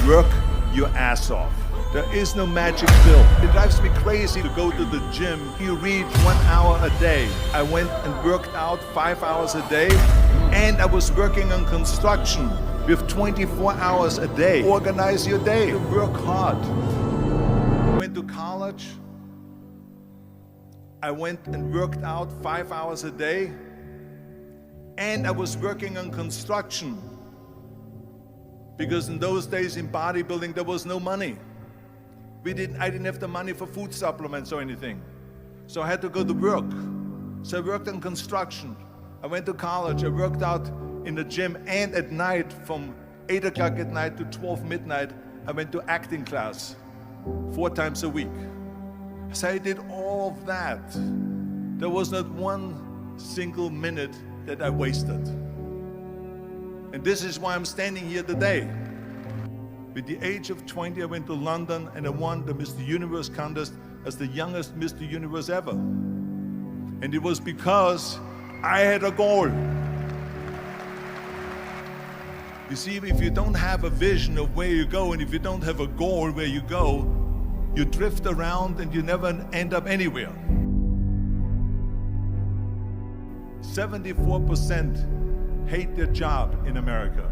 Work your ass off. There is no magic pill. It drives me crazy to go to the gym. You read 1 hour a day. I went and worked out 5 hours a day, and I was working on construction with 24 hours a day. Organize your day. Work hard. Went to college. I went and worked out 5 hours a day, and I was working on construction. Because in those days in bodybuilding, there was no money. I didn't have the money for food supplements or anything. So I had to go to work. So I worked on construction. I went to college. I worked out in the gym, and at night from 8 o'clock at night to 12 midnight, I went to acting class 4 times a week. So I did all of that. There was not one single minute that I wasted. And this is why I'm standing here today. With the age of 20, I went to London and I won the Mr. Universe contest as the youngest Mr. Universe ever. And it was because I had a goal. You see, if you don't have a vision of where you go, and if you don't have a goal where you go, you drift around and you never end up anywhere. 74% hate their job in America.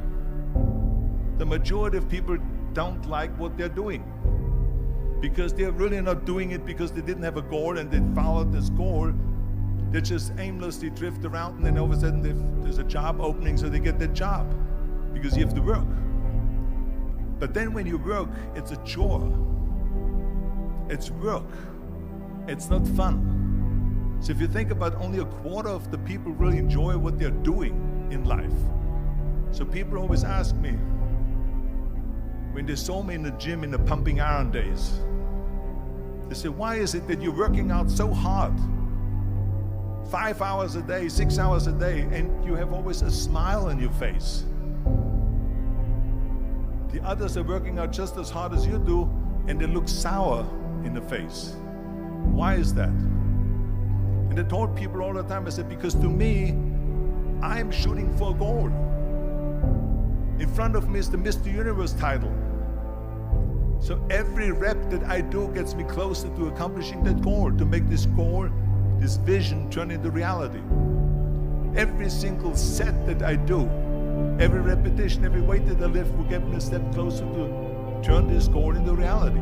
The majority of people don't like what they're doing because they're really not doing it because they didn't have a goal and they followed this goal. They just aimlessly drift around, and then all of a sudden there's a job opening, so they get that job because you have to work. But then when you work, it's a chore. It's work. It's not fun. So if you think about, only a quarter of the people really enjoy what they're doing in life. So people always ask me, when they saw me in the gym in the pumping iron days, they say, why is it that you're working out so hard? 5 hours a day, 6 hours a day, and you have always a smile on your face. The others are working out just as hard as you do, and they look sour in the face. Why is that? And I told people all the time, I said, because to me, I'm shooting for a goal. In front of me is the Mr. Universe title. So every rep that I do gets me closer to accomplishing that goal, to make this goal, this vision, turn into reality. Every single set that I do, every repetition, every weight that I lift will get me a step closer to turn this goal into reality.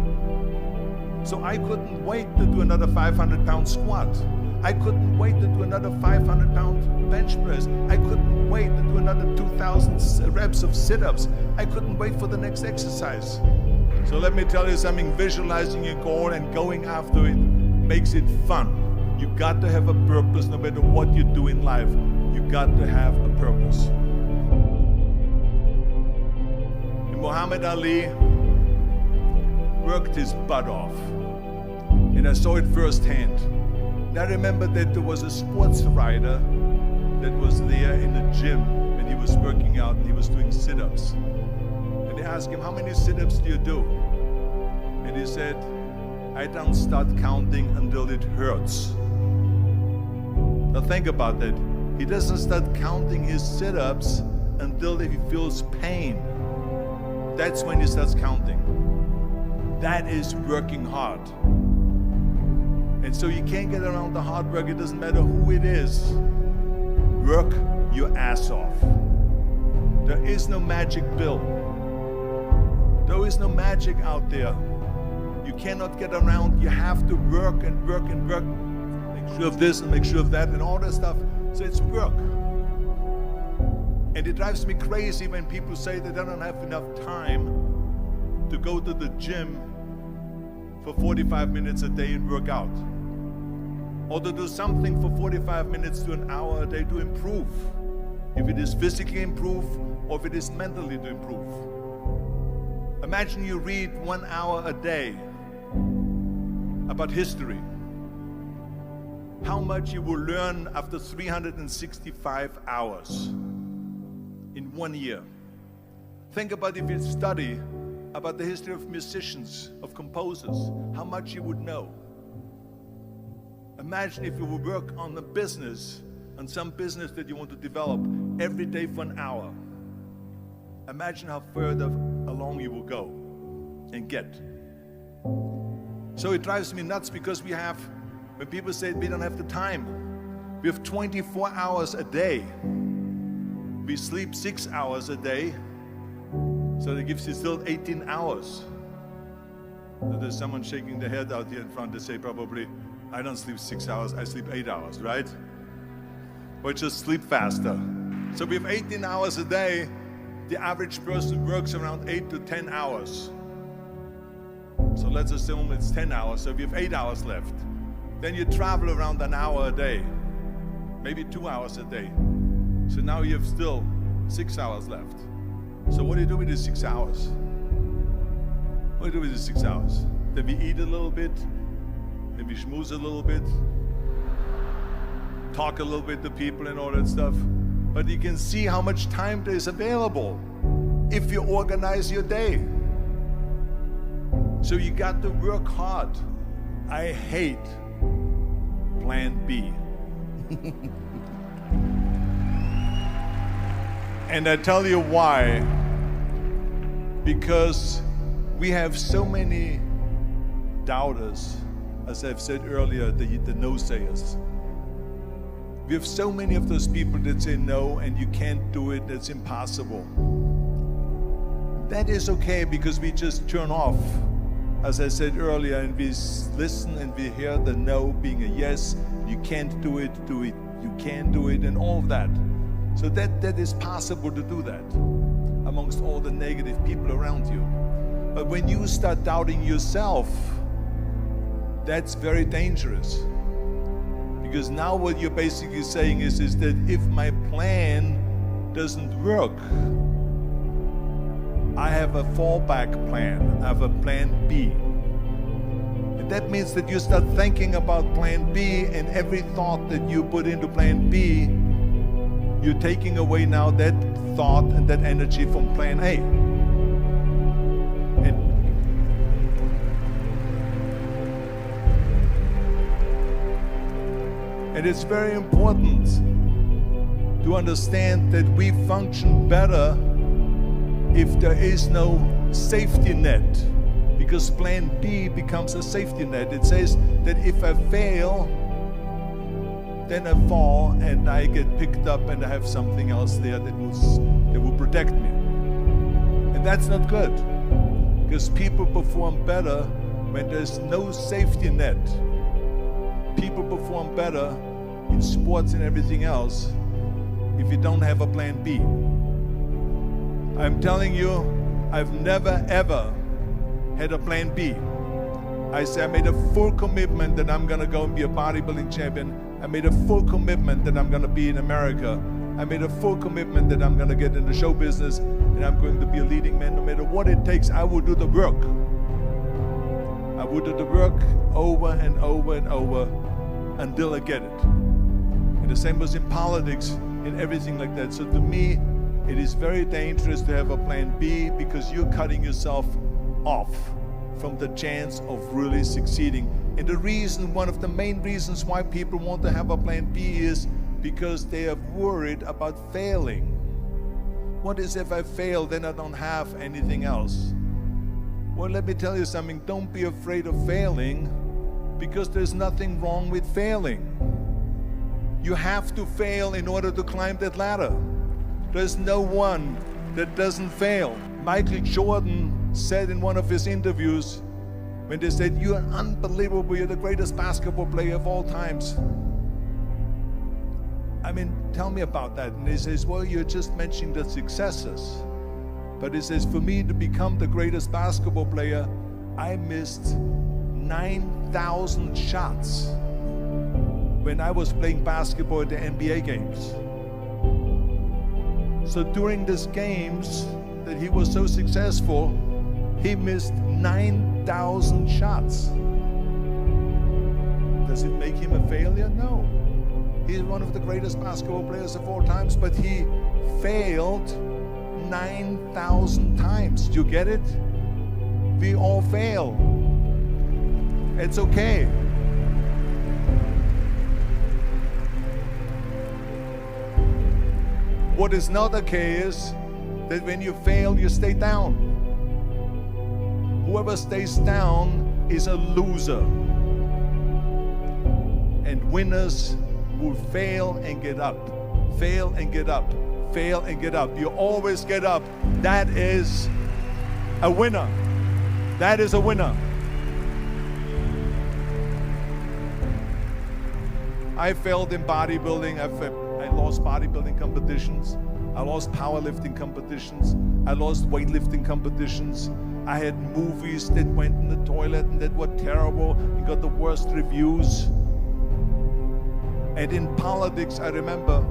So I couldn't wait to do another 500-pound squat. I couldn't wait to do another 500-pound bench press. I couldn't wait to do another 2,000 reps of sit-ups. I couldn't wait for the next exercise. So let me tell you something, visualizing your goal and going after it makes it fun. You got to have a purpose no matter what you do in life. You got to have a purpose. And Muhammad Ali worked his butt off. And I saw it firsthand. And I remember that there was a sports writer that was there in the gym when he was working out and he was doing sit-ups. And they asked him, how many sit-ups do you do? And he said, I don't start counting until it hurts. Now think about that. He doesn't start counting his sit-ups until he feels pain. That's when he starts counting. That is working hard. And so you can't get around the hard work. It doesn't matter who it is. Work your ass off. There is no magic pill. There is no magic out there. You cannot get around. You have to work and work and work. Make sure of this and make sure of that and all that stuff. So it's work. And it drives me crazy when people say that they don't have enough time to go to the gym for 45 minutes a day and work out. Or to do something for 45 minutes to an hour a day to improve. If it is physically improve or if it is mentally to improve. Imagine you read 1 hour a day about history. How much you will learn after 365 hours in 1 year. Think about if you study about the history of musicians, of composers, how much you would know. Imagine if you would work on a business, on some business that you want to develop every day for an hour. Imagine how further long you will go and get. So it drives me nuts because when people say we don't have the time, we have 24 hours a day. We sleep 6 hours a day, so that gives you still 18 hours. So there's someone shaking their head out here in front. They say probably, I don't sleep 6 hours, I sleep 8 hours, right? Or just sleep faster. So we have 18 hours a day. The average person works around 8 to 10 hours. So let's assume it's 10 hours, so we have 8 hours left. Then you travel around an hour a day, maybe 2 hours a day. So now you have still 6 hours left. So what do you do with these 6 hours? What do you do with these 6 hours? Then we eat a little bit, then we schmooze a little bit, talk a little bit to people and all that stuff. But you can see how much time there is available if you organize your day. So you got to work hard. I hate plan B. And I tell you why. Because we have so many doubters, as I've said earlier, the no-sayers. We have so many of those people that say no and you can't do it, that's impossible. That is okay because we just turn off, as I said earlier, and we listen and we hear the no being a yes. You can't do it, you can do it, and all of that. So that is possible to do that amongst all the negative people around you. But when you start doubting yourself, that's very dangerous. Because now what you're basically saying is that if my plan doesn't work, I have a fallback plan, I have a plan B. And that means that you start thinking about plan B, and every thought that you put into plan B, you're taking away now that thought and that energy from plan A. And it's very important to understand that we function better if there is no safety net, because plan B becomes a safety net. It says that if I fail, then I fall and I get picked up and I have something else there that will protect me. And that's not good, because people perform better when there's no safety net. People perform better in sports and everything else if you don't have a plan B. I'm telling you, I've never ever had a plan B. I made a full commitment that I'm gonna go and be a bodybuilding champion. I made a full commitment that I'm gonna be in America. I made a full commitment that I'm gonna get in the show business and I'm going to be a leading man. No matter what it takes, I will do the work. I will do the work over and over and over until I get it. And the same was in politics and everything like that. So to me, it is very dangerous to have a plan B, because you're cutting yourself off from the chance of really succeeding. And the reason, one of the main reasons why people want to have a plan B is because they are worried about failing. What is if I fail, then I don't have anything else? Well, let me tell you something, don't be afraid of failing, because there's nothing wrong with failing. You have to fail in order to climb that ladder. There's no one that doesn't fail. Michael Jordan said in one of his interviews, when they said, "You're unbelievable, you're the greatest basketball player of all times." I mean, tell me about that. And he says, well, you're just mentioning the successes. But he says, for me to become the greatest basketball player, I missed 9,000 shots when I was playing basketball at the NBA games. So during these games that he was so successful, he missed 9,000 shots. Does it make him a failure? No. He's one of the greatest basketball players of all times, but he failed 9,000 times. Do you get it? We all fail. It's okay. What is not okay is that when you fail, you stay down. Whoever stays down is a loser. And winners will fail and get up, fail and get up, fail and get up. You always get up. That is a winner. That is a winner. I failed in bodybuilding. I lost bodybuilding competitions. I lost powerlifting competitions. I lost weightlifting competitions. I had movies that went in the toilet and that were terrible and got the worst reviews. And in politics, I remember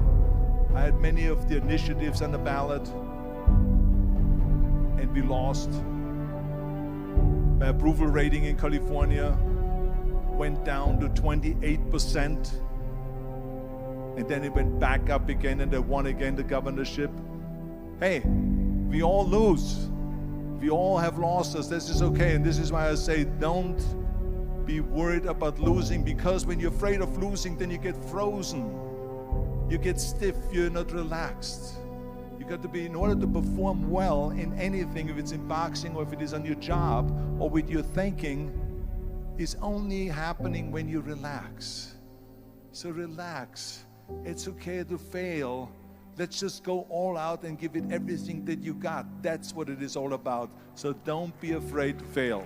I had many of the initiatives on the ballot, and we lost. My approval rating in California went down to 28%, and then it went back up again, and I won again the governorship. Hey, we all lose. We all have losses. This is okay, and this is why I say don't be worried about losing, because when you're afraid of losing, then you get frozen. You get stiff, you're not relaxed. You got to be, in order to perform well in anything, if it's in boxing or if it is on your job or with your thinking, is only happening when you relax. So relax. It's okay to fail. Let's just go all out and give it everything that you got. That's what it is all about. So don't be afraid to fail.